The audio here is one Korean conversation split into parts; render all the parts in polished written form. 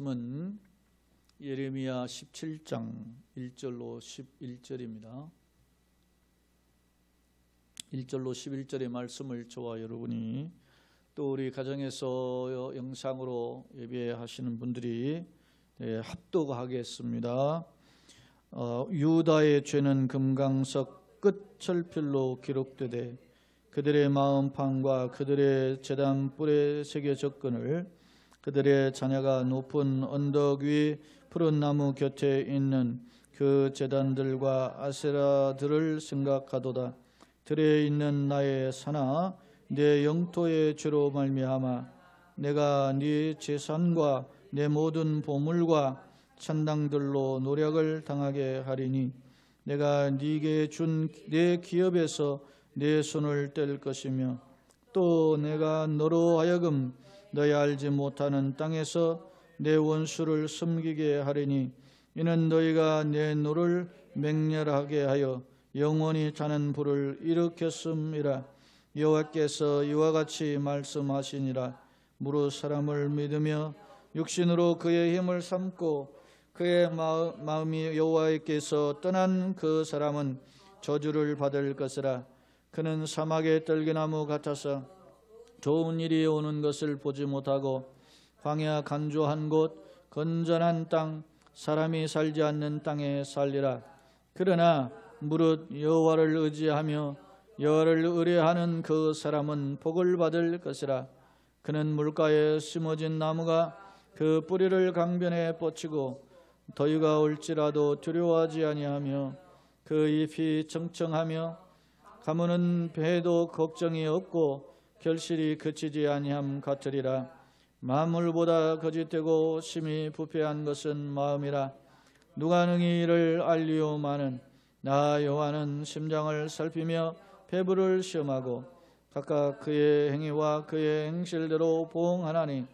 은 예레미야 17장 1절로 11절입니다. 1절로 11절의 말씀을 저와 여러분이 또 우리 가정에서 영상으로 예배하시는 분들이 합독하겠습니다. 유다의 죄는 금강석 끝 철필로 기록되되 그들의 마음판과 그들의 제단 뿔에 새겨졌거늘 그들의 자녀가 높은 언덕 위 푸른 나무 곁에 있는 그 제단들과 아세라들을 생각하도다. 들에 있는 나의 산아, 내 영토의 죄로 말미암아 내가 네 재산과 내 모든 보물과 찬당들로 노력을 당하게 하리니 내가 네게 준 내 기업에서 내 손을 뗄 것이며 또 내가 너로 하여금 너희 알지 못하는 땅에서 내 원수를 섬기게 하리니 이는 너희가 내 노를 맹렬하게 하여 영원히 타는 불을 일으켰음이라. 여호와께서 이와 같이 말씀하시니라. 무릇 사람을 믿으며 육신으로 그의 힘을 삼고 그의 마음이 여호와께서 떠난 그 사람은 저주를 받을 것이라. 그는 사막의 떨기나무 같아서 좋은 일이 오는 것을 보지 못하고 광야 간조한 곳 건전한 땅 사람이 살지 않는 땅에 살리라. 그러나 무릇 여호와를 의지하며 여호와를 의뢰하는 그 사람은 복을 받을 것이라. 그는 물가에 심어진 나무가 그 뿌리를 강변에 뻗치고 더위가 올지라도 두려워하지 아니하며 그 잎이 청청하며 가무는 배도 걱정이 없고 결실이 그치지 아니함 같으리라. 만물보다 거짓되고 심히 부패한 것은 마음이라. 누가 능히 이를 알리오마는 나 여호와는 심장을 살피며 배부를 시험하고 각각 그의 행위와 그의 행실대로 보응하나니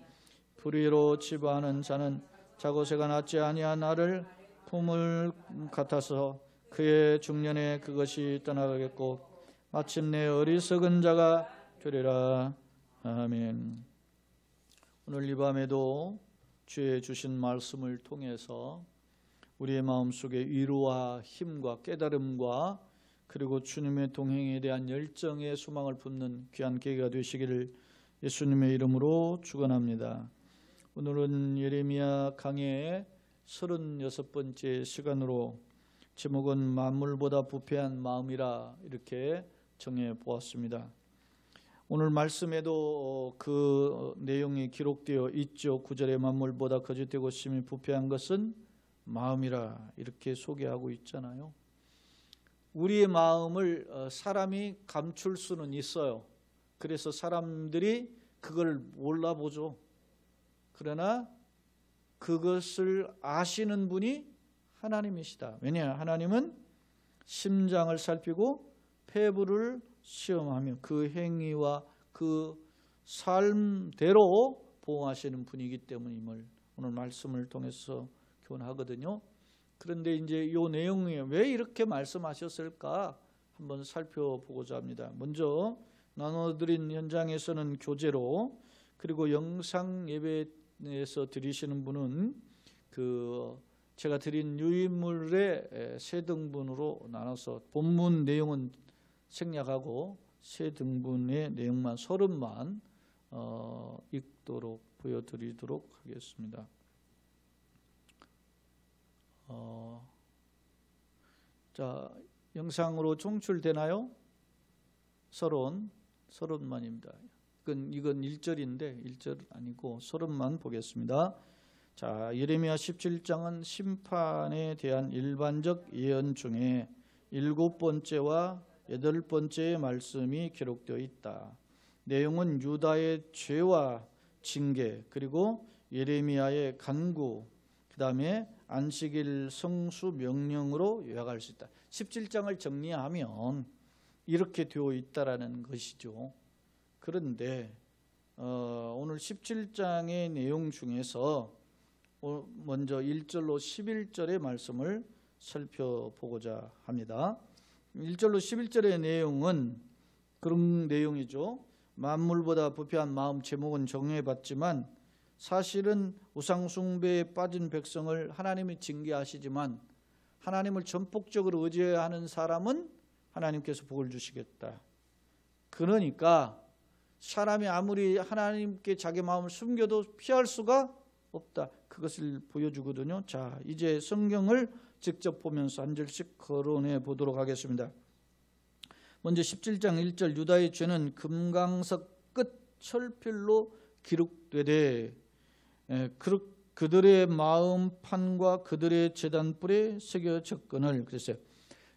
불의로 치부하는 자는 자고새가 낫지 아니한 알을 품을 같아서 그의 중년에 그것이 떠나가겠고 마침내 어리석은 자가 되리라. 아멘. 오늘 이 밤에도 주의 주신 말씀을 통해서 우리의 마음속에 위로와 힘과 깨달음과 그리고 주님의 동행에 대한 열정의 소망을 품는 귀한 계기가 되시기를 예수님의 이름으로 축원합니다. 오늘은 예레미야 강해의 36번째 시간으로 제목은 만물보다 부패한 마음이라 이렇게 정해 보았습니다. 오늘 말씀에도 그 내용이 기록되어 있죠. 9절에 만물보다 거짓되고 심히 부패한 것은 마음이라 이렇게 소개하고 있잖아요. 우리의 마음을 사람이 감출 수는 있어요. 그래서 사람들이 그걸 몰라보죠. 그러나 그것을 아시는 분이 하나님이시다. 왜냐? 하나님은 심장을 살피고 폐부를 시험하며 그 행위와 그 삶대로 보호하시는 분이기 때문임을 오늘 말씀을 통해서 교훈하거든요. 그런데 이제 이 내용이 왜 이렇게 말씀하셨을까 한번 살펴보고자 합니다. 먼저 나눠드린 현장에서는 교재로, 그리고 영상 예배에서 드리시는 분은 제가 드린 유인물의 세 등분으로 나눠서 본문 내용은 생략하고 세 등분의 내용만 30만 읽도록 보여드리도록 하겠습니다. 자, 영상으로 송출되나요? 30만입니다. 이건 1절인데 1절 아니고 30만 보겠습니다. 자, 예레미야 17장은 심판에 대한 일반적 예언 중에 7번째와 8번째의 말씀이 기록되어 있다. 내용은 유다의 죄와 징계, 그리고 예레미야의 간구, 그 다음에 안식일 성수 명령으로 요약할 수 있다. 17장을 정리하면 이렇게 되어 있다라는 것이죠. 그런데 오늘 17장의 내용 중에서 먼저 1절로 11절의 말씀을 살펴보고자 합니다. 1절로 11절의 내용은 그런 내용이죠. 만물보다 부패한 마음, 제목은 정해봤지만 사실은 우상숭배에 빠진 백성을 하나님이 징계하시지만 하나님을 전폭적으로 의지해야 하는 사람은 하나님께서 복을 주시겠다. 그러니까 사람이 아무리 하나님께 자기 마음을 숨겨도 피할 수가 없다. 그것을 보여주거든요. 자, 이제 성경을 직접 보면서 한 절씩 거론해 보도록 하겠습니다. 먼저 17장 1절 유다의 죄는 금강석 끝 철필로 기록되되 그들의 마음판과 그들의 제단뿔에 새겨졌거늘. 그랬어요.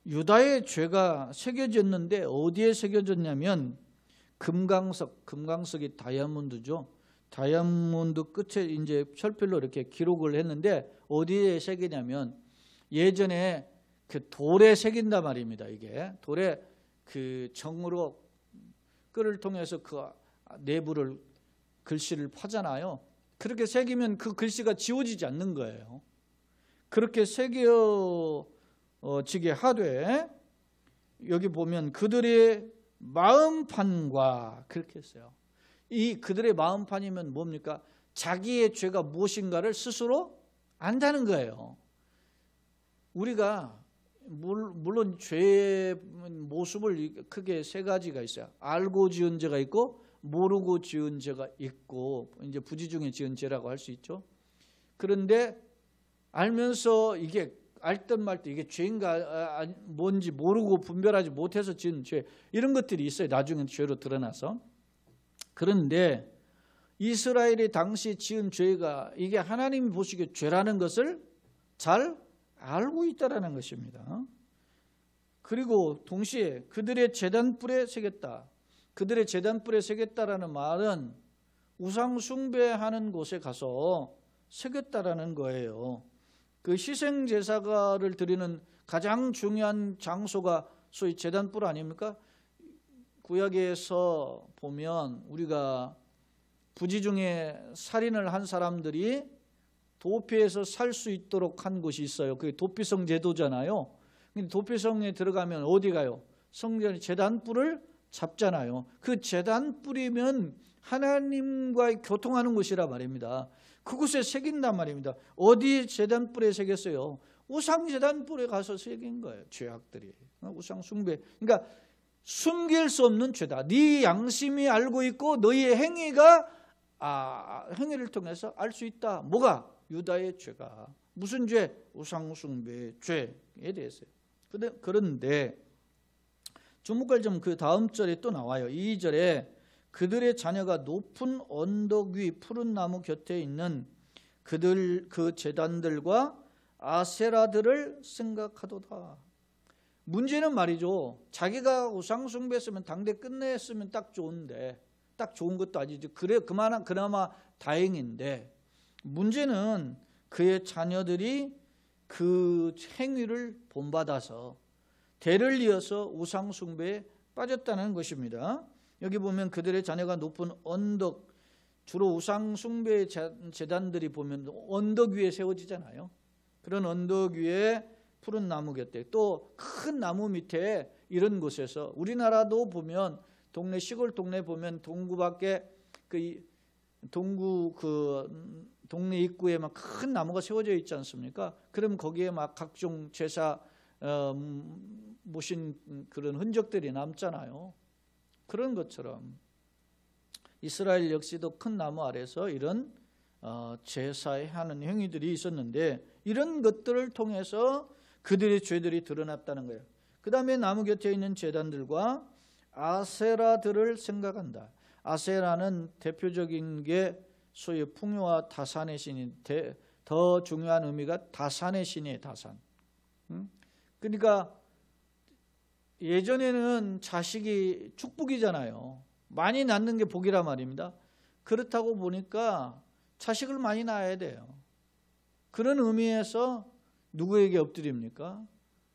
유다의 죄가 새겨졌는데 어디에 새겨졌냐면 금강석, 금강석이 다이아몬드죠. 다이아몬드 끝에 이제 철필로 이렇게 기록을 했는데 어디에 새기냐면 예전에 그 돌에 새긴단 말입니다. 이게 돌에 그 정으로 끈을 통해서 그 내부를 글씨를 파잖아요. 그렇게 새기면 그 글씨가 지워지지 않는 거예요. 그렇게 새겨지게 하되 여기 보면 그들의 마음판과 그렇게 했어요. 이 그들의 마음판이면 뭡니까? 자기의 죄가 무엇인가를 스스로 안다는 거예요. 우리가 물론 죄의 모습을 크게 세 가지가 있어요. 알고 지은 죄가 있고 모르고 지은 죄가 있고 이제 부지 중에 지은 죄라고 할 수 있죠. 그런데 알면서 이게 알듯 말듯 이게 죄인가 뭔지 모르고 분별하지 못해서 지은 죄 이런 것들이 있어요. 나중에 죄로 드러나서. 그런데 이스라엘이 당시 지은 죄가 이게 하나님이 보시기에 죄라는 것을 잘 알고 있다라는 것입니다. 그리고 동시에 그들의 제단뿔에 새겼다. 그들의 제단뿔에 새겼다라는 말은 우상 숭배하는 곳에 가서 새겼다라는 거예요. 그 희생 제사를 드리는 가장 중요한 장소가 소위 제단뿔 아닙니까? 구약에서 보면 우리가 부지 중에 살인을 한 사람들이 도피해서 살 수 있도록 한 곳이 있어요. 그게 도피성 제도잖아요. 근데 도피성에 들어가면 어디 가요? 성전의 제단뿔을 잡잖아요. 그 제단뿔이면 하나님과 교통하는 곳이라 말입니다. 그곳에 새긴단 말입니다. 어디 제단뿔에 새겼어요? 우상 제단뿔에 가서 새긴 거예요. 죄악들이. 우상 숭배. 그러니까 숨길 수 없는 죄다. 네 양심이 알고 있고 너희의 행위가 행위를 통해서 알 수 있다. 뭐가? 유다의 죄가. 무슨 죄? 우상 숭배의 죄에 대해서요. 그런데 주목할 점 그 다음 절에 또 나와요. 2절에 그들의 자녀가 높은 언덕 위 푸른 나무 곁에 있는 그 제단들과 아세라들을 생각하도다. 문제는 말이죠. 자기가 우상 숭배했으면 당대 끝냈으면 딱 좋은데 딱 좋은 것도 아니죠. 그나마 다행인데 문제는 그의 자녀들이 그 행위를 본받아서 대를 이어서 우상 숭배에 빠졌다는 것입니다. 여기 보면 그들의 자녀가 높은 언덕, 주로 우상 숭배 제단들이 보면 언덕 위에 세워지잖아요. 그런 언덕 위에 푸른 나무 곁에 또 큰 나무 밑에 이런 곳에서 우리나라도 보면 시골 동네 보면 동구 밖에 동네 입구에 막 큰 나무가 세워져 있지 않습니까? 그럼 거기에 막 각종 제사 모신 그런 흔적들이 남잖아요. 그런 것처럼 이스라엘 역시도 큰 나무 아래서 이런 제사에 하는 행위들이 있었는데 이런 것들을 통해서 그들의 죄들이 드러났다는 거예요. 그 다음에 나무 곁에 있는 제단들과 아세라들을 생각한다. 아세라는 대표적인 게 소위 풍요와 다산의 신인, 더 중요한 의미가 다산의 신이에요. 다산. 그러니까 예전에는 자식이 축복이잖아요. 많이 낳는 게 복이란 말입니다. 그렇다고 보니까 자식을 많이 낳아야 돼요. 그런 의미에서 누구에게 엎드립니까?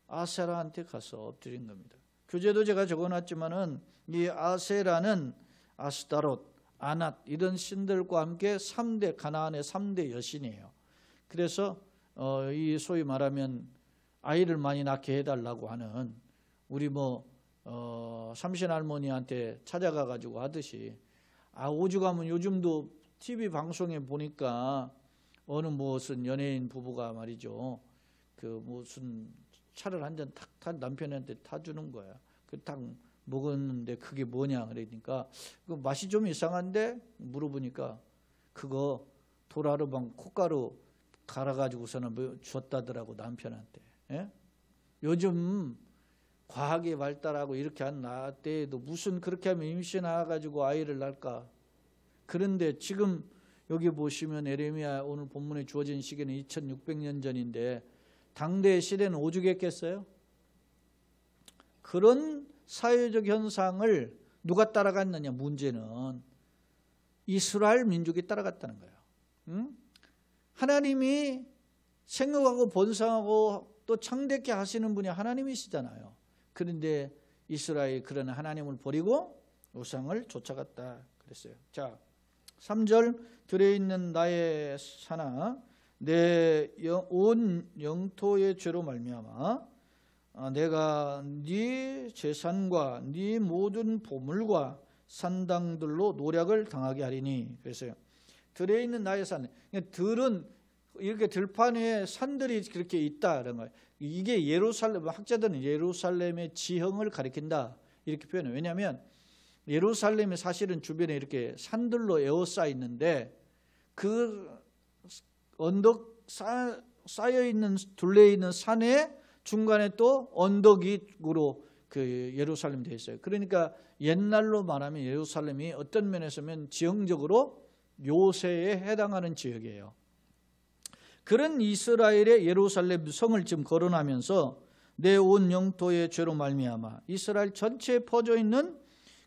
아세라한테 가서 엎드린 겁니다. 교재도 제가 적어놨지만은 이 아세라는 아스타롯, 아낫 이런 신들과 함께 3대 가나안의 3대 여신이에요. 그래서 이 소위 말하면 아이를 많이 낳게 해달라고 하는 우리 삼신 할머니한테 찾아가 가지고 하듯이 오죽하면 요즘도 TV 방송에 보니까 어느 무슨 연예인 부부가 말이죠. 그 무슨 차를 한 잔 탁 남편한테 타주는 거야. 그 딱 먹었는데 그게 뭐냐 그러니까 그 맛이 좀 이상한데 물어보니까 그거 도라르방 콩가루 갈아가지고서는 뭐 줬다더라고 남편한테. 예? 요즘 과학이 발달하고 이렇게 한 때에도 무슨 그렇게 하면 임신해가지고 아이를 낳을까. 그런데 지금 여기 보시면 에레미야 오늘 본문에 주어진 시기는 2600년 전인데 당대의 시대는 오죽했겠어요? 그런 사회적 현상을 누가 따라갔느냐. 문제는 이스라엘 민족이 따라갔다는 거예요. 응? 하나님이 생각하고 번성하고 또 창대케 하시는 분이 하나님이시잖아요. 그런데 이스라엘이 그런 하나님을 버리고 우상을 쫓아갔다 그랬어요. 자, 3절 들에 있는 나의 산아 내 온 영토의 죄로 말미암아 내가 네 재산과 네 모든 보물과 산당들로 노략을 당하게 하리니. 그랬어요. 들에 있는 나의 산. 들은 이렇게 들판 위에 산들이 그렇게 있다 그런 거예요. 이게 예루살렘, 학자들은 예루살렘의 지형을 가리킨다 이렇게 표현해요. 왜냐하면 예루살렘이 사실은 주변에 이렇게 산들로 에워싸여 있는데 그 언덕 쌓여 있는 둘레 있는 산에 중간에 또 언덕으로 그 예루살렘 되어 있어요. 그러니까 옛날로 말하면 예루살렘이 어떤 면에서는 지형적으로 요새에 해당하는 지역이에요. 그런 이스라엘의 예루살렘 성을 지금 거론하면서 내 온 영토의 죄로 말미암아 이스라엘 전체에 퍼져 있는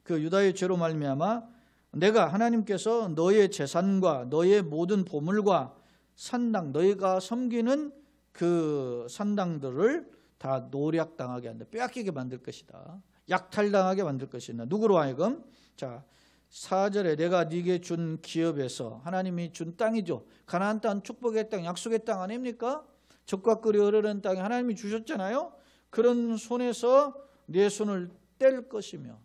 그 유다의 죄로 말미암아 내가 하나님께서 너의 재산과 너의 모든 보물과 산당 너희가 섬기는 그 산당들을 다 노략당하게 한다. 빼앗기게 만들 것이다. 약탈당하게 만들 것이다. 누구로 하여금? 자, 4절에 내가 네게 준 기업에서 하나님이 준 땅이죠. 가나안 땅, 축복의 땅, 약속의 땅 아닙니까? 젖과 꿀이 흐르는 땅에 하나님이 주셨잖아요. 그런 손에서 내 손을 뗄 것이며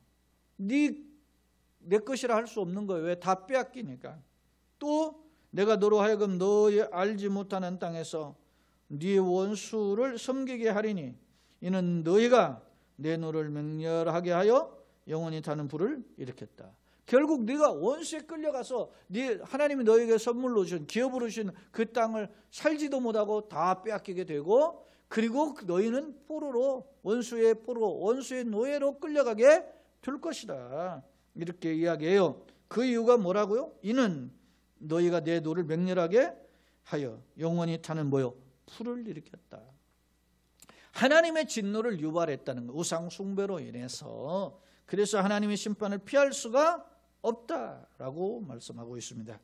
내 것이라 할 수 없는 거예요. 왜? 다 빼앗기니까. 또 내가 너로 하여금 너의 알지 못하는 땅에서 네 원수를 섬기게 하리니 이는 너희가 내 노를 맹렬하게 하여 영원히 타는 불을 일으켰다. 결국 네가 원수에 끌려가서 하나님이 너에게 선물로 주신 기업으로 주신 그 땅을 살지도 못하고 다 빼앗기게 되고 그리고 너희는 포로로 원수의 노예로 끌려가게 될 것이다. 이렇게 이야기해요. 그 이유가 뭐라고요? 이는 너희가 내 노를 맹렬하게 하여 영원히 타는 뭐요? 풀을 일으켰다. 하나님의 진노를 유발했다는 거. 우상 숭배로 인해서. 그래서 하나님의 심판을 피할 수가 없다라고 말씀하고 있습니다.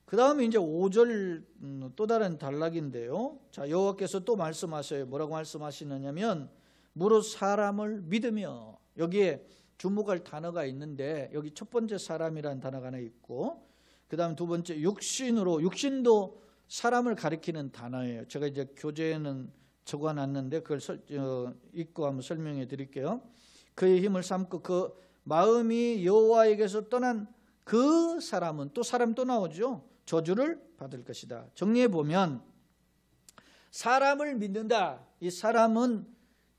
그 다음에 이제 5절 또 다른 단락인데요. 자, 여호와께서 또 말씀하셔요. 뭐라고 말씀하시느냐면 무릇 사람을 믿으며 여기에 주목할 단어가 있는데 여기 첫 번째 사람이라는 단어가 하나 있고 그 다음 두 번째 육신도 사람을 가리키는 단어예요. 제가 이제 교재에는 적어놨는데 그걸 읽고 한번 설명해 드릴게요. 그의 힘을 삼고 그 마음이 여호와에게서 떠난 그 사람은 또 사람 또 나오죠. 저주를 받을 것이다. 정리해 보면 사람을 믿는다. 이 사람은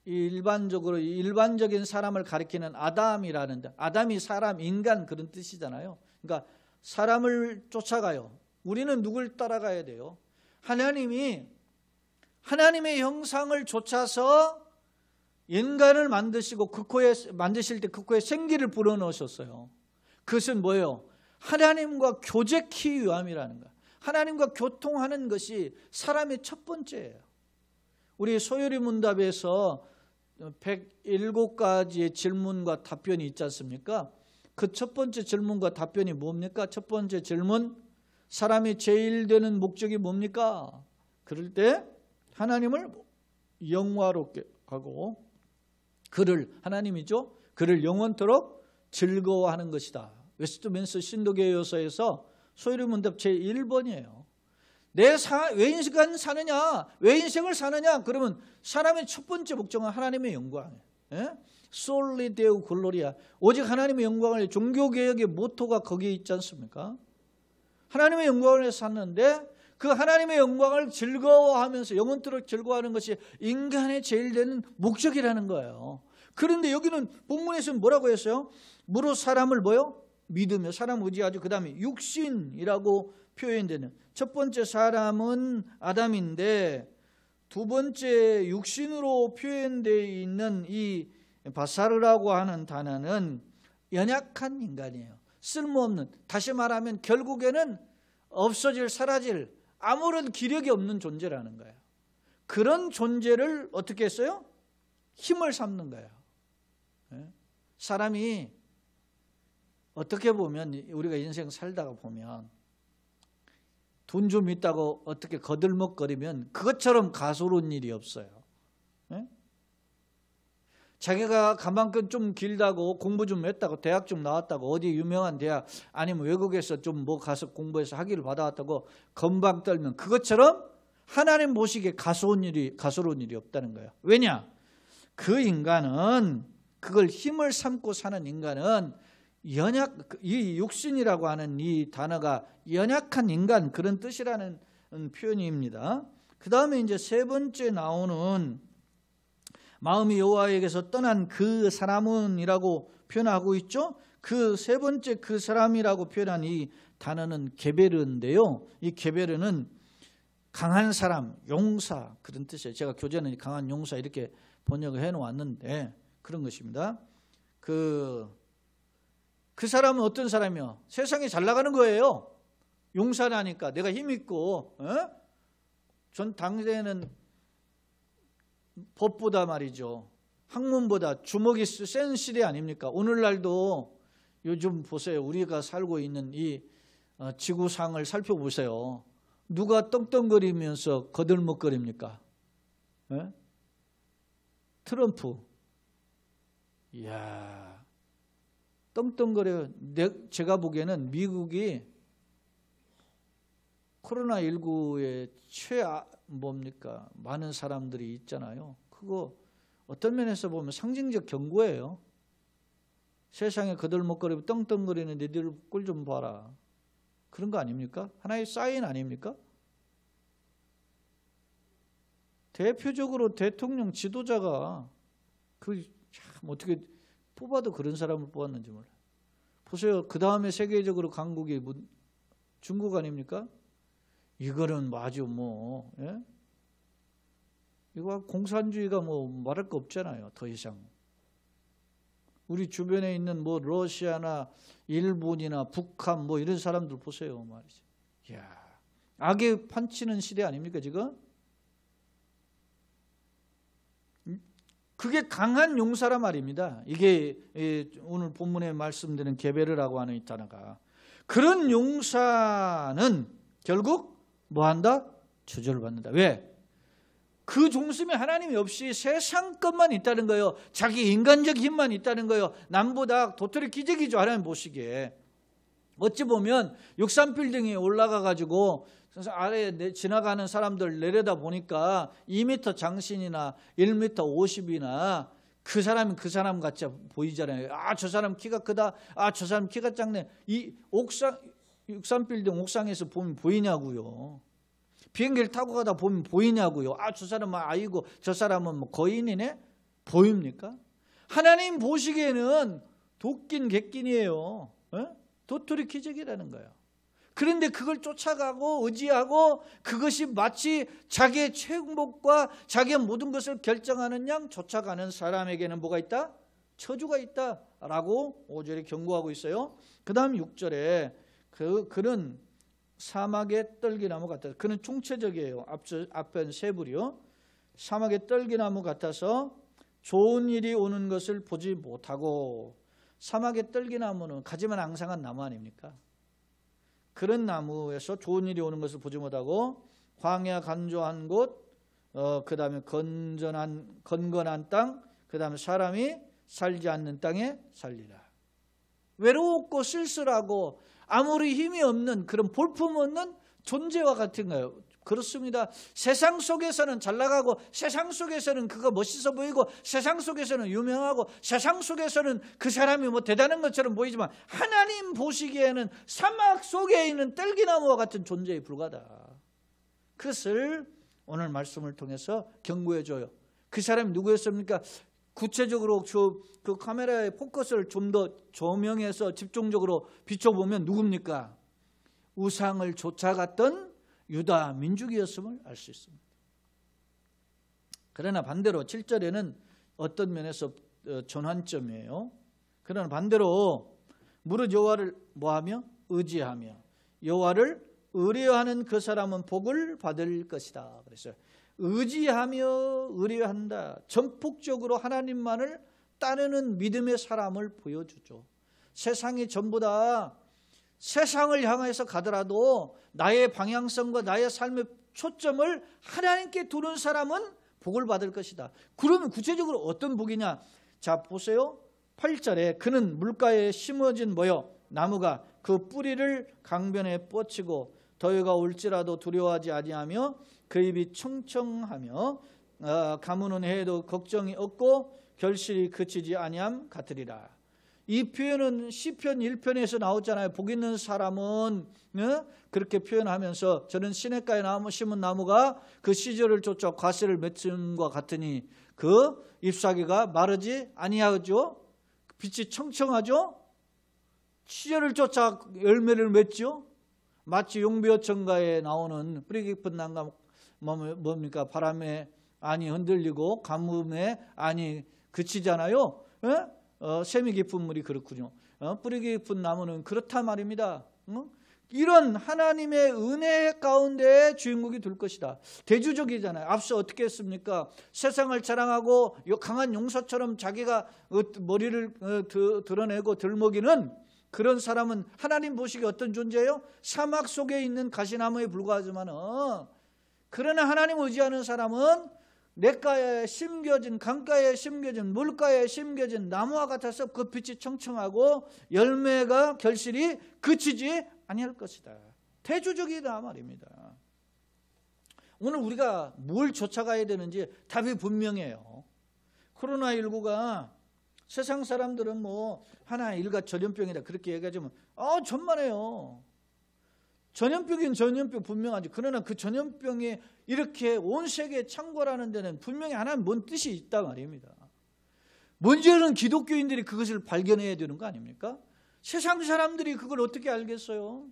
일반적인 사람을 가리키는 아담이라는 아담이 사람, 인간 그런 뜻이잖아요. 그러니까 사람을 쫓아가요. 우리는 누굴 따라가야 돼요? 하나님의 형상을 쫓아서 인간을 만드시고 만드실 때 그 코에 생기를 불어넣으셨어요. 그것은 뭐예요? 하나님과 교제키 위함이라는 거예요. 하나님과 교통하는 것이 사람의 첫 번째예요. 우리 소요리 문답에서 107가지의 질문과 답변이 있지 않습니까? 그 첫 번째 질문과 답변이 뭡니까? 첫 번째 질문, 사람이 제일 되는 목적이 뭡니까? 그럴 때 하나님을 영화롭게 하고 하나님이죠. 그를 영원토록 즐거워하는 것이다. 웨스트민스터 신도교회 요서에서 소요리 문답 제1번이에요. 왜 인간 사느냐? 왜 인생을 사느냐? 그러면 사람의 첫 번째 목적은 하나님의 영광이에요. 예? 솔리 데우 글로리아. 오직 하나님의 영광을, 종교개혁의 모토가 거기에 있지 않습니까? 하나님의 영광을 위해서 샀는데 그 하나님의 영광을 즐거워하면서 영원토록 즐거워하는 것이 인간의 제일 되는 목적이라는 거예요. 그런데 여기는 본문에서는 뭐라고 했어요? 무릇 사람을 뭐요? 믿으며, 사람 의지하죠. 그 다음에 육신이라고 표현되는, 첫 번째 사람은 아담인데 두 번째 육신으로 표현되어 있는 이 바사르라고 하는 단어는 연약한 인간이에요. 쓸모없는, 다시 말하면 결국에는 없어질, 사라질, 아무런 기력이 없는 존재라는 거예요. 그런 존재를 어떻게 했어요? 힘을 삼는 거예요. 사람이 어떻게 보면, 우리가 인생 살다가 보면 돈 좀 있다고 어떻게 거들먹거리면 그것처럼 가소로운 일이 없어요. 자기가 가만큼 좀 길다고, 공부 좀 했다고, 대학 좀 나왔다고, 어디 유명한 대학 아니면 외국에서 좀 뭐 가서 공부해서 학위를 받아왔다고 건방 떨면 그것처럼 하나님 보시기에 가소로운 일이 없다는 거예요. 왜냐? 그 인간은, 그걸 힘을 삼고 사는 인간은 이 육신이라고 하는 이 단어가 연약한 인간, 그런 뜻이라는 표현입니다. 그 다음에 이제 세 번째 나오는 마음이 여호와에게서 떠난 그 사람은 이라고 표현하고 있죠. 그 세 번째 그 사람이라고 표현한 이 단어는 게베르인데요. 이 게베르는 강한 사람, 용사, 그런 뜻이에요. 제가 교재는 강한 용사 이렇게 번역을 해놓았는데 그런 것입니다. 그 사람은 어떤 사람이요? 세상에 잘 나가는 거예요. 용사라니까 내가 힘 있고, 전 당대에는 법보다 말이죠, 학문보다 주먹이 센 시대 아닙니까? 오늘날도 요즘 보세요. 우리가 살고 있는 이 지구상을 살펴보세요. 누가 떵떵거리면서 거들먹거립니까? 트럼프. 이야, 떵떵거려. 제가 보기에는 미국이 코로나19에 뭡니까? 많은 사람들이 있잖아요. 그거 어떤 면에서 보면 상징적 경고예요. 세상에 거들먹거리고 떵떵거리는 니들 꼴 좀 봐라. 그런 거 아닙니까? 하나의 사인 아닙니까? 대표적으로 대통령 지도자가 참 어떻게 뽑아도 그런 사람을 뽑았는지 몰라요. 보세요. 그 다음에 세계적으로 강국이 중국 아닙니까? 이거는 아주 이거 공산주의가 말할 거 없잖아요. 더 이상. 우리 주변에 있는 러시아나 일본이나 북한 이런 사람들 보세요. 말이죠. 이야, 악에 판치는 시대 아닙니까, 지금? 그게 강한 용사란 말입니다. 이게 오늘 본문에 말씀드리는 게베르라고 하는 이 단어가. 그런 용사는 결국 뭐한다? 저주를 받는다. 왜? 그 종심에 하나님이 없이 세상 것만 있다는 거예요. 자기 인간적 힘만 있다는 거예요. 남보다 도토리 기적이죠. 하나님 보시기에. 어찌 보면 63빌딩에 올라가가지고 아래에 지나가는 사람들 내려다 보니까 2m 장신이나 1m 50이나 그 사람 같이 보이잖아요. 저 사람 키가 크다. 저 사람 키가 작네. 이 63빌딩 옥상에서 보면 보이냐고요. 비행기를 타고 가다 보면 보이냐고요. 저 사람은 아이고 저 사람은 거인이네. 보입니까? 하나님 보시기에는 도끼인 객긴이에요. 도토리 기적이라는 거예요. 그런데 그걸 쫓아가고 의지하고 그것이 마치 자기의 행복과 자기의 모든 것을 결정하는 양 쫓아가는 사람에게는 뭐가 있다? 저주가 있다라고 5절에 경고하고 있어요. 그 다음 6절에 그는 사막의 떨기나무 같아서, 그는 총체적이에요. 앞엔 세 부리요. 사막의 떨기나무 같아서 좋은 일이 오는 것을 보지 못하고, 사막의 떨기나무는 가지만 앙상한 나무 아닙니까? 그런 나무에서 좋은 일이 오는 것을 보지 못하고 광야 간조한 곳, 그 다음에 건건한 땅, 그 다음에 사람이 살지 않는 땅에 살리라. 외롭고 쓸쓸하고 아무리 힘이 없는 그런 볼품없는 존재와 같은 거예요. 그렇습니다. 세상 속에서는 잘 나가고, 세상 속에서는 그거 멋있어 보이고, 세상 속에서는 유명하고, 세상 속에서는 그 사람이 뭐 대단한 것처럼 보이지만 하나님 보시기에는 사막 속에 있는 딸기나무와 같은 존재에 불과하다. 그것을 오늘 말씀을 통해서 경고해 줘요. 그 사람이 누구였습니까? 구체적으로 그 카메라의 포커스를 좀 더 조명해서 집중적으로 비춰보면 누굽니까? 우상을 쫓아갔던 유다 민족이었음을 알 수 있습니다. 그러나 반대로 7절에는 어떤 면에서 전환점이에요. 그러나 반대로 무릇 여호와를 뭐하며? 의지하며 여호와를 의뢰하는 그 사람은 복을 받을 것이다. 그랬어요. 의지하며 의뢰한다. 전폭적으로 하나님만을 따르는 믿음의 사람을 보여주죠. 세상이 전부 다 세상을 향해서 가더라도 나의 방향성과 나의 삶의 초점을 하나님께 두는 사람은 복을 받을 것이다. 그러면 구체적으로 어떤 복이냐? 자, 보세요. 8절에 그는 물가에 심어진 뭐요? 나무가 그 뿌리를 강변에 뻗치고 더위가 올지라도 두려워하지 아니하며 그 입이 청청하며 가무는 해도 걱정이 없고 결실이 그치지 아니함 같으리라. 이 표현은 시편 1편에서 나오잖아요. 복 있는 사람은 그렇게 표현하면서 저는 시냇가에 심은 나무가 그 시절을 쫓아 과실을 맺음과 같으니 그 잎사귀가 마르지 아니하죠. 빛이 청청하죠. 시절을 쫓아 열매를 맺죠. 마치 용비어천가에 나오는 뿌리 깊은 난감 뭡니까? 바람에 안이 흔들리고 가뭄에 안이 그치잖아요. 샘이 깊은 물이 그렇군요. 뿌리 깊은 나무는 그렇단 말입니다. 이런 하나님의 은혜 가운데 주인공이 될 것이다. 대주적이잖아요. 앞서 어떻게 했습니까? 세상을 자랑하고 강한 용사처럼 자기가 머리를 드러내고 들먹이는 그런 사람은 하나님 보시기에 어떤 존재예요? 사막 속에 있는 가시나무에 불과하지만 그러나 하나님 의지하는 사람은 냇가에 심겨진, 강가에 심겨진, 물가에 심겨진 나무와 같아서 그 빛이 청청하고 열매가 결실이 그치지 아니할 것이다. 대조적이다 말입니다. 오늘 우리가 뭘 쫓아가야 되는지 답이 분명해요. 코로나19가 세상 사람들은 뭐 하나 일가 전염병이다 그렇게 얘기하지만 전만해요. 전염병인 전염병 분명하지. 그러나 그 전염병이 이렇게 온 세계에 창궐하는 데는 분명히 하나님 뭔 뜻이 있다 말입니다. 먼저는 기독교인들이 그것을 발견해야 되는 거 아닙니까? 세상 사람들이 그걸 어떻게 알겠어요?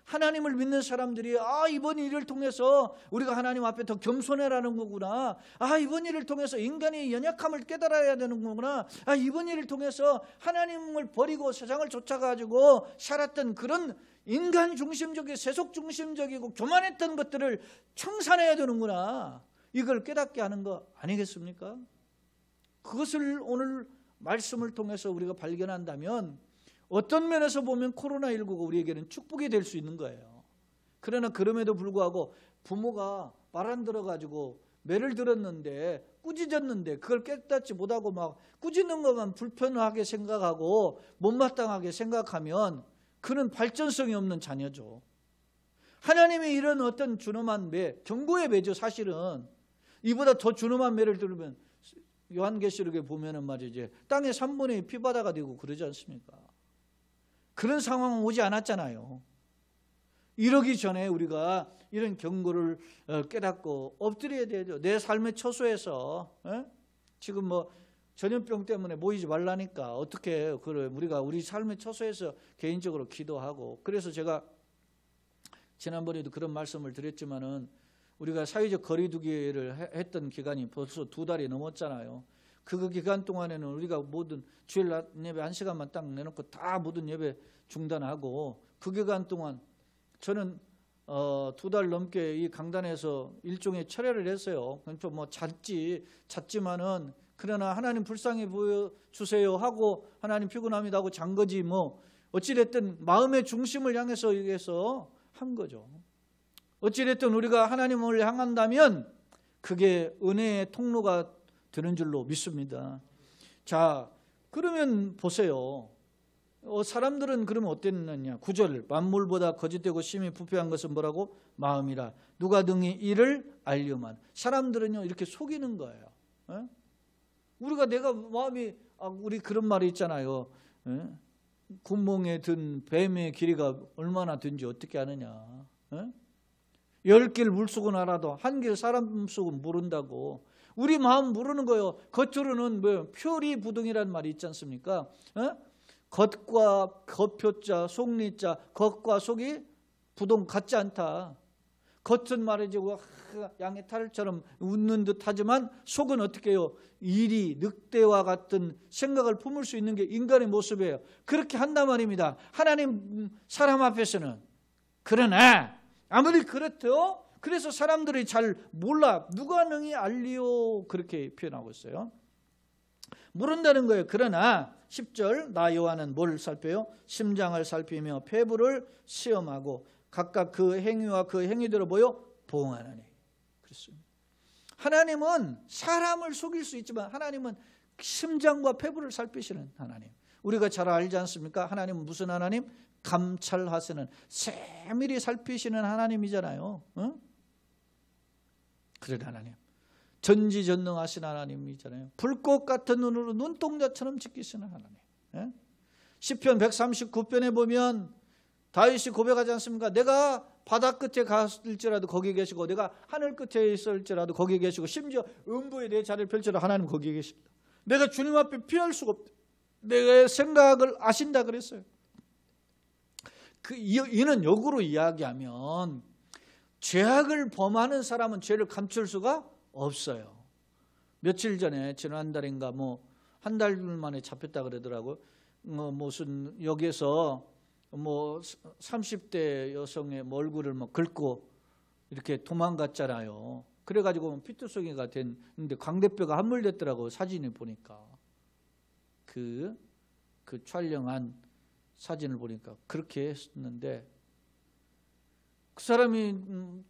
하나님을 믿는 사람들이 이번 일을 통해서 우리가 하나님 앞에 더 겸손해라는 거구나. 이번 일을 통해서 인간의 연약함을 깨달아야 되는 거구나. 이번 일을 통해서 하나님을 버리고 세상을 쫓아가지고 살았던 그런 인간 중심적이고 세속 중심적이고 교만했던 것들을 청산해야 되는구나. 이걸 깨닫게 하는 거 아니겠습니까? 그것을 오늘 말씀을 통해서 우리가 발견한다면 어떤 면에서 보면 코로나19가 우리에게는 축복이 될 수 있는 거예요. 그러나 그럼에도 불구하고 부모가 말 안 들어가지고 매를 들었는데 꾸짖었는데 그걸 깨닫지 못하고 막 꾸짖는 것만 불편하게 생각하고 못마땅하게 생각하면 그는 발전성이 없는 자녀죠. 하나님의 이런 어떤 준엄한 매, 경고의 매죠. 사실은 이보다 더 준엄한 매를 들으면 요한계시록에 보면은 말이지 땅의 3분의 2 피바다가 되고 그러지 않습니까? 그런 상황은 오지 않았잖아요. 이러기 전에 우리가 이런 경고를 깨닫고 엎드려야 되죠. 내 삶의 처소에서 지금 뭐 전염병 때문에 모이지 말라니까 어떻게 그래 우리가 우리 삶의 처소에서 개인적으로 기도하고 그래서 제가 지난번에도 그런 말씀을 드렸지만은 우리가 사회적 거리두기를 했던 기간이 벌써 2달이 넘었잖아요. 그 기간 동안에는 우리가 모든 주일 낮 예배 1시간만 딱 내놓고 다 모든 예배 중단하고 그 기간 동안 저는 2달 넘게 이 강단에서 일종의 철회를 했어요. 그러니까 뭐 잤지만은 그러나 하나님 불쌍히 보여주세요 하고 하나님 피곤합니다 하고 잔 거지 뭐 어찌됐든 마음의 중심을 향해서 여기서 한 거죠. 어찌됐든 우리가 하나님을 향한다면 그게 은혜의 통로가 되는 줄로 믿습니다. 자, 그러면 보세요. 사람들은 그러면 어땠느냐? 9절 만물보다 거짓되고 심히 부패한 것은 뭐라고? 마음이라. 누가 등이 이를 알려만. 사람들은요 이렇게 속이는 거예요. 우리가 내가 마음이 우리 그런 말이 있잖아요. 구멍에 든 뱀의 길이가 얼마나 된지 어떻게 아느냐? 10길 물속은 알아도 1길 사람 속은 모른다고. 우리 마음 모르는 거예요. 겉으로는 뭐 표리부동이라는 말이 있지 않습니까? 겉과 겉표자 속리자 겉과 속이 부동 같지 않다. 겉은 말이지 양의 탈처럼 웃는 듯 하지만 속은 어떻게 해요? 이리 늑대와 같은 생각을 품을 수 있는 게 인간의 모습이에요. 그렇게 한단 말입니다. 하나님 사람 앞에서는. 그러나 아무리 그렇대요. 그래서 사람들이 잘 몰라. 누가 능히 알리오 그렇게 표현하고 있어요. 모른다는 거예요. 그러나 10절 나 여호와는 뭘 살펴요? 심장을 살피며 폐부를 시험하고 각각 그 행위와 그 행위대로 보여 보응하나니. 그렇습니다. 하나님은 사람을 속일 수 있지만 하나님은 심장과 폐부를 살피시는 하나님. 우리가 잘 알지 않습니까? 하나님은 무슨 하나님? 감찰하시는 세밀히 살피시는 하나님이잖아요. 그런 하나님. 전지전능하신 하나님이잖아요. 불꽃 같은 눈으로 눈동자처럼 지키시는 하나님. 시편 139편에 보면 다윗이 고백하지 않습니까? 내가 바다 끝에 갔을지라도 거기 계시고 내가 하늘 끝에 있을지라도 거기 계시고 심지어 음부에 내 자리를 펼쳐도 하나님 거기 계십니다. 내가 주님 앞에 피할 수가 없다. 내 생각을 아신다 그랬어요. 이는 역으로 이야기하면 죄악을 범하는 사람은 죄를 감출 수가 없어요. 며칠 전에 지난달인가 한 달 만에 잡혔다 그러더라고요. 무슨 여기에서 30대 여성의 얼굴을 긁고 이렇게 도망갔잖아요. 그래가지고 피투성이가 됐는데 광대뼈가 함몰됐더라고요. 사진을 보니까 그 촬영한 사진을 보니까 그렇게 했는데 그 사람이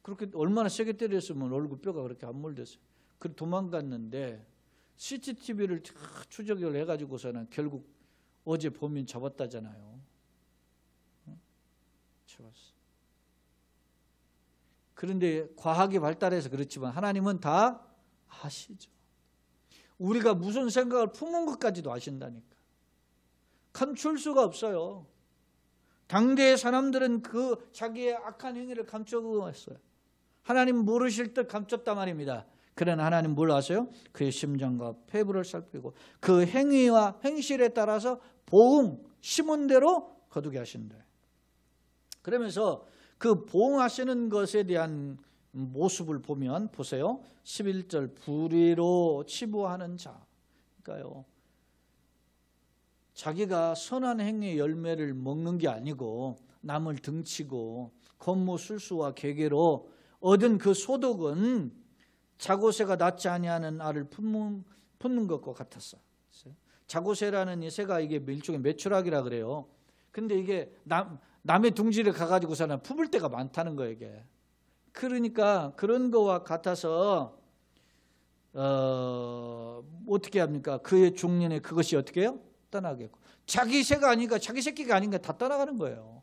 그렇게 얼마나 세게 때렸으면 얼굴 뼈가 그렇게 함몰됐어요. 그 도망갔는데 CCTV를 추적을 해가지고서는 결국 어제 범인 잡았다잖아요. 잡았어. 그런데 과학이 발달해서 그렇지만 하나님은 다 아시죠. 우리가 무슨 생각을 품은 것까지도 아신다니까. 감출 수가 없어요. 당대의 사람들은 그 자기의 악한 행위를 감추고 했어요. 하나님 모르실 듯 감췄단 말입니다. 그러나 하나님 뭘 아세요? 그의 심장과 폐부를 살피고 그 행위와 행실에 따라서 심은 대로 거두게 하신다. 그러면서 그 보응하시는 것에 대한 모습을 보면 보세요. 11절 불의로 치부하는 자. 그러니까요. 자기가 선한 행위의 열매를 먹는 게 아니고 남을 등치고 권모술수와 계계로 얻은 그 소득은 자고새가 낳지 아니하는 알을 품는 것과 같았어. 자고새라는 이 새가 이게 일종의 메추라기라 그래요. 근데 이게 남의 둥지를 가가지고서는 품을 때가 많다는 거예요, 이게. 그러니까 그런 거와 같아서 어떻게 합니까? 그의 중년에 그것이 어떻게 해요? 떠나겠고. 자기 새가 아니니까 자기 새끼가 아닌가 다 떠나가는 거예요.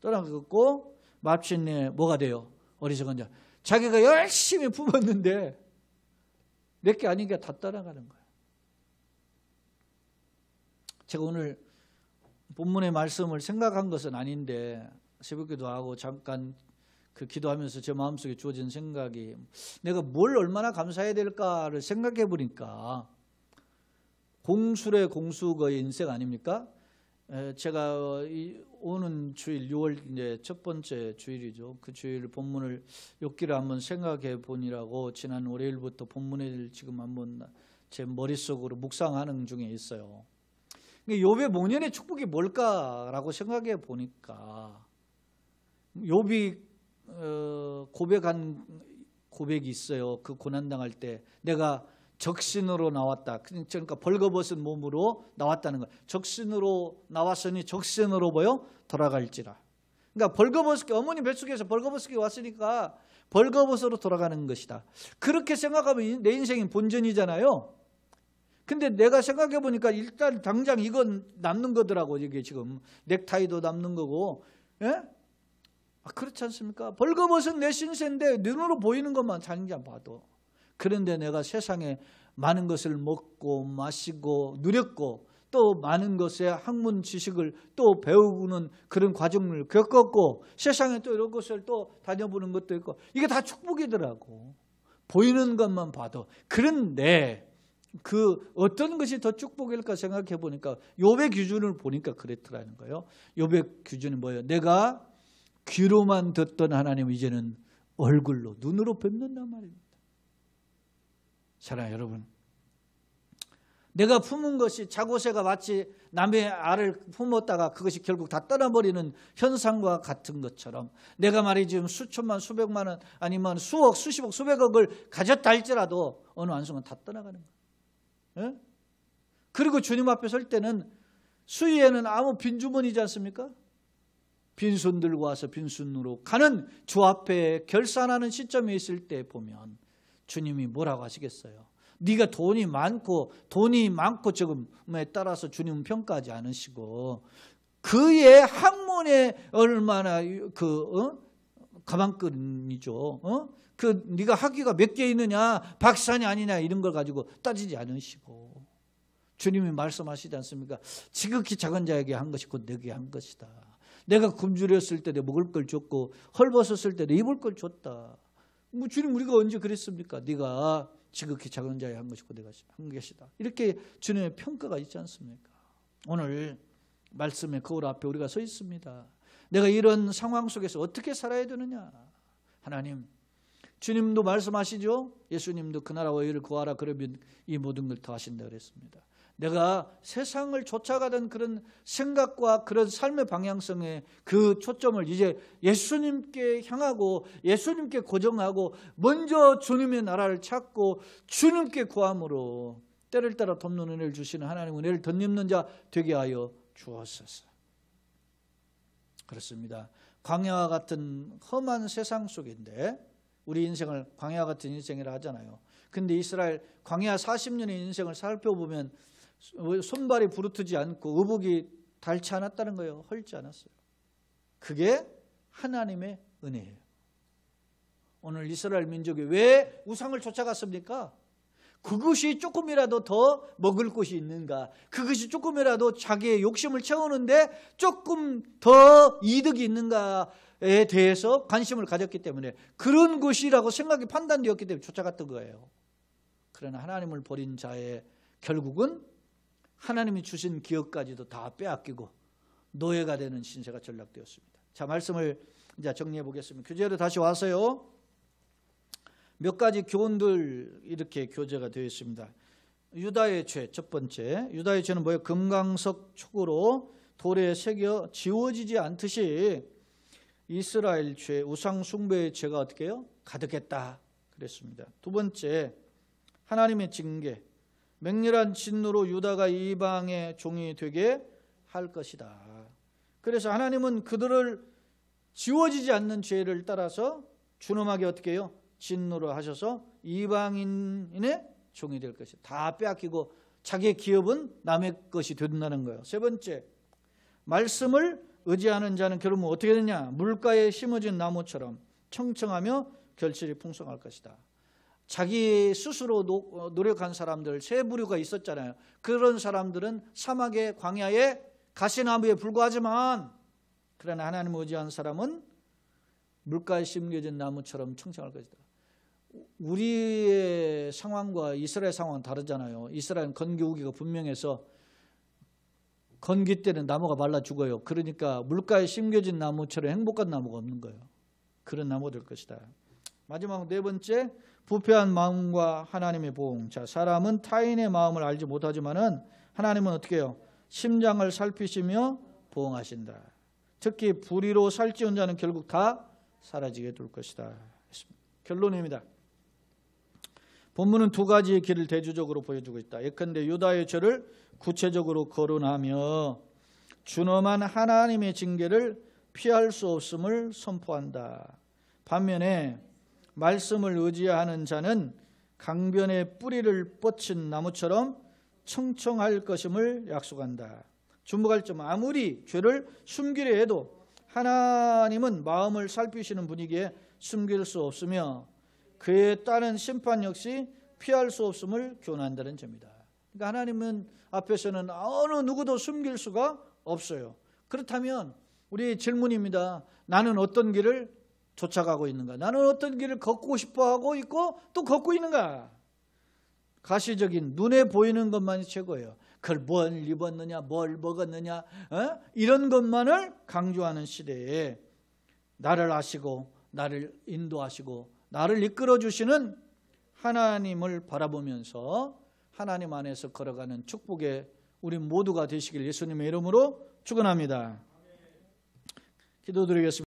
떠나갔고 마침내 뭐가 돼요? 어리석은 자. 자기가 열심히 품었는데 몇 개 아닌 게 다 떠나가는 거예요. 제가 오늘 본문의 말씀을 생각한 것은 아닌데 새벽기도 하고 잠깐 그 기도하면서 제 마음속에 주어진 생각이 내가 뭘 얼마나 감사해야 될까를 생각해 보니까 공술의 공수거의 인생 아닙니까? 제가 오는 주일 6월 이제 첫 번째 주일이죠. 그 주일 본문을 욥기를 한번 생각해 보니라고 지난 월요일부터 본문을 지금 한번 제 머릿속으로 묵상하는 중에 있어요. 욥의 모년의 축복이 뭘까라고 생각해 보니까 욥이 고백한 고백이 있어요. 그 고난당할 때 내가 적신으로 나왔다. 그러니까 벌거벗은 몸으로 나왔다는 거예요. 적신으로 나왔으니 적신으로 돌아갈지라. 그러니까 벌거벗게 어머니 뱃속에서 벌거벗게 왔으니까 벌거벗으로 돌아가는 것이다. 그렇게 생각하면 내 인생이 본전이잖아요. 근데 내가 생각해 보니까 일단 당장 이건 남는 거더라고. 이게 지금 넥타이도 남는 거고. 예? 그렇지 않습니까? 벌거벗은 내 신세인데 눈으로 보이는 것만 당장 봐도. 그런데 내가 세상에 많은 것을 먹고 마시고 누렸고 또 많은 것의 학문 지식을 또 배우는 그런 과정을 겪었고 세상에 또 이런 것을 또 다녀보는 것도 있고 이게 다 축복이더라고. 보이는 것만 봐도. 그런데 그 어떤 것이 더 축복일까 생각해 보니까 욥의 기준을 보니까 그랬더라는 거예요. 욥의 기준이 뭐예요? 내가 귀로만 듣던 하나님 이제는 얼굴로 눈으로 뵙는단 말입니다. 사랑하는 여러분, 내가 품은 것이 자고새가 마치 남의 알을 품었다가 그것이 결국 다 떠나버리는 현상과 같은 것처럼 내가 말이지 지금 수천만 수백만 원 아니면 수억 수십억 수백억을 가졌다 할지라도 어느 한순간 다 떠나가는 거예요. 예? 그리고 주님 앞에 설 때는 수위에는 아무 빈주머니지 않습니까? 빈손 들고 와서 빈손으로 가는 주 앞에 결산하는 시점에 있을 때 보면 주님이 뭐라고 하시겠어요? 네가 돈이 많고 적음에 따라서 주님은 평가하지 않으시고 그의 학문에 얼마나 가방끈이죠. 그 네가 학위가 몇 개 있느냐, 박사냐 아니냐 이런 걸 가지고 따지지 않으시고 주님이 말씀하시지 않습니까? 지극히 작은 자에게 한 것이 곧 내게 한 것이다. 내가 굶주렸을 때 내 먹을 걸 줬고 헐벗었을 때 내 입을 걸 줬다. 뭐 주님 우리가 언제 그랬습니까? 네가 지극히 작은 자에 한 것이고 내가 한 것이다. 이렇게 주님의 평가가 있지 않습니까? 오늘 말씀의 거울 앞에 우리가 서 있습니다. 내가 이런 상황 속에서 어떻게 살아야 되느냐? 하나님, 주님도 말씀하시죠. 예수님도 그 나라와 의를 구하라 그러면 이 모든 걸 더하신다 그랬습니다. 내가 세상을 쫓아가던 그런 생각과 그런 삶의 방향성의 그 초점을 이제 예수님께 향하고 예수님께 고정하고 먼저 주님의 나라를 찾고 주님께 구함으로 때를 따라 돕는 은혜를 주시는 하나님 은혜를 덧입는 자 되게 하여 주옵소서. 그렇습니다. 광야와 같은 험한 세상 속인데 우리 인생을 광야 같은 인생이라 하잖아요. 근데 이스라엘 광야 40년의 인생을 살펴보면 손발이 부르트지 않고 의복이 닳지 않았다는 거예요. 헐지 않았어요. 그게 하나님의 은혜예요. 오늘 이스라엘 민족이 왜 우상을 쫓아갔습니까? 그것이 조금이라도 더 먹을 것이 있는가, 그것이 조금이라도 자기의 욕심을 채우는데 조금 더 이득이 있는가에 대해서 관심을 가졌기 때문에 그런 것이라고 생각이 판단되었기 때문에 쫓아갔던 거예요. 그러나 하나님을 버린 자의 결국은 하나님이 주신 기업까지도 다 빼앗기고 노예가 되는 신세가 전락되었습니다. 자, 말씀을 이제 정리해 보겠습니다. 교재로 다시 와서요. 몇 가지 교훈들 이렇게 교재가 되어 있습니다. 유다의 죄, 첫 번째. 유다의 죄는 뭐예요? 금강석 촉으로 돌에 새겨 지워지지 않듯이 이스라엘 죄, 우상 숭배의 죄가 어떻게 해요? 가득했다 그랬습니다. 두 번째, 하나님의 징계. 맹렬한 진노로 유다가 이방의 종이 되게 할 것이다. 그래서 하나님은 그들을 지워지지 않는 죄를 따라서 준엄하게 어떻게 해요? 진노를 하셔서 이방인의 종이 될 것이다. 다 빼앗기고 자기의 기업은 남의 것이 된다는 거예요. 세 번째, 말씀을 의지하는 자는 결국은 어떻게 되냐? 물가에 심어진 나무처럼 청청하며 결실이 풍성할 것이다. 자기 스스로 노력한 사람들, 세 부류가 있었잖아요. 그런 사람들은 사막의 광야의 가시나무에 불과하지만 그러나 하나님을 의지한 사람은 물가에 심겨진 나무처럼 청청할 것이다. 우리의 상황과 이스라엘 상황은 다르잖아요. 이스라엘은 건기우기가 분명해서 건기 때는 나무가 말라 죽어요. 그러니까 물가에 심겨진 나무처럼 행복한 나무가 없는 거예요. 그런 나무 될 것이다. 마지막 네 번째, 부패한 마음과 하나님의 보응. 자, 사람은 타인의 마음을 알지 못하지만은 하나님은 어떻게 해요? 심장을 살피시며 보응하신다. 특히 불의로 살찌운 자는 결국 다 사라지게 될 것이다. 결론입니다. 본문은 두 가지의 길을 대조적으로 보여주고 있다. 예컨대 유다의 죄를 구체적으로 거론하며 준엄한 하나님의 징계를 피할 수 없음을 선포한다. 반면에 말씀을 의지하는 자는 강변에 뿌리를 뻗친 나무처럼 청청할 것임을 약속한다. 주목할 점, 아무리 죄를 숨기려 해도 하나님은 마음을 살피시는 분이기에 숨길 수 없으며 그에 따른 심판 역시 피할 수 없음을 교훈한다는 점이다. 그러니까 하나님은 앞에서는 어느 누구도 숨길 수가 없어요. 그렇다면 우리의 질문입니다. 나는 어떤 길을 쫓아가고 있는가? 나는 어떤 길을 걷고 싶어하고 있고 또 걷고 있는가? 가시적인 눈에 보이는 것만이 최고예요. 그걸 뭘 입었느냐, 뭘 먹었느냐, 이런 것만을 강조하는 시대에 나를 아시고 나를 인도하시고 나를 이끌어 주시는 하나님을 바라보면서 하나님 안에서 걸어가는 축복의 우리 모두가 되시길 예수님의 이름으로 축원합니다. 기도드리겠습니다.